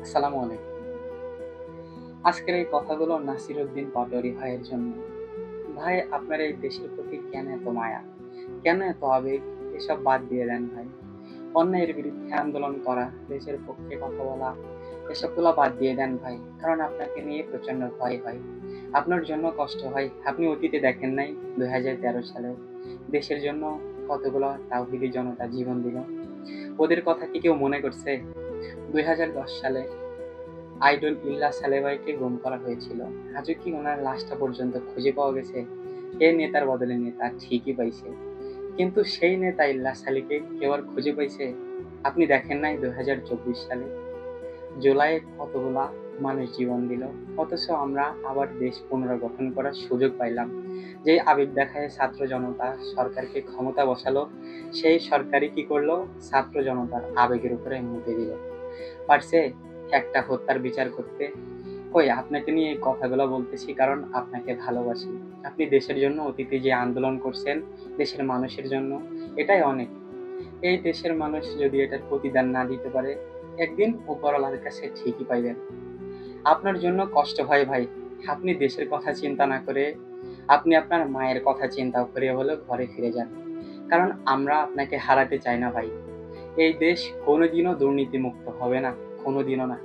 আসসালামু আলাইকুম। আজকের এই কথাগুলো নাসিরউদ্দিন পাটোয়ারী ভাইয়ের জন্য। ভাই, আপনার এই দেশের প্রতি কেন এত মায়া? কেন এত আবেগ? এসব বাদ দিয়ে দেন ভাই। অন্যায়ের বিরুদ্ধে আন্দোলন করা, দেশের পক্ষে কথা বলা, এসবগুলো বাদ দিয়ে দেন ভাই। কারণ আপনাকে নিয়ে প্রচন্ড ভয় হয়। আপনার জন্য কষ্ট হয়। আপনি অতীতে দেখেন নাই 2013 সালে দেশের জন্য কতগুলো তাওহিদি জনতা জীবন দিল? ওদের কথা কি কেউ মনে করছে? 2010 সালে আইডল ইল্লা সালেভাইকে গুম করা হয়েছিল। আজও কি ওনার লাশটা পর্যন্ত খুঁজে পাওয়া গেছে? এ নেতার বদলে নেতা ঠিকই পাইছে, কিন্তু সেই নেতা ইল্লা সালিকে কেউ আর খুঁজে পাইছে? আপনি দেখেন নাই 2024 সালে জুলাইয়ে কতগুলা মানুষ জীবন দিল, অথচ আমরা আবার দেশ পুনর্গঠন করার সুযোগ পাইলাম। যে আবেগ দেখায় ছাত্র জনতা সরকারকে ক্ষমতা বসালো, সেই সরকারই কি করলো? ছাত্র জনতার আবেগের উপরে মুতে দিল। পারছে একটা হত্যার বিচার করতে? কই, আপনাকে নিয়ে এই কথাগুলো বলতেছি কারণ আপনাকে ভালোবাসি। আপনি দেশের জন্য অতীতে যে আন্দোলন করছেন, দেশের মানুষের জন্য, এটাই অনেক। এই দেশের মানুষ যদি এটার প্রতিদান না দিতে পারে, একদিন উপরওয়ালার কাছে ঠিকই পাইবেন। আপনার জন্য কষ্ট হয় ভাই। আপনি দেশের কথা চিন্তা না করে আপনি আপনার মায়ের কথা চিন্তা করে হলেও ঘরে ফিরে যান। কারণ আমরা আপনাকে হারাতে চাই না ভাই। এই দেশ কোনোদিনও দুর্নীতিমুক্ত হবে না, কোনোদিনও না।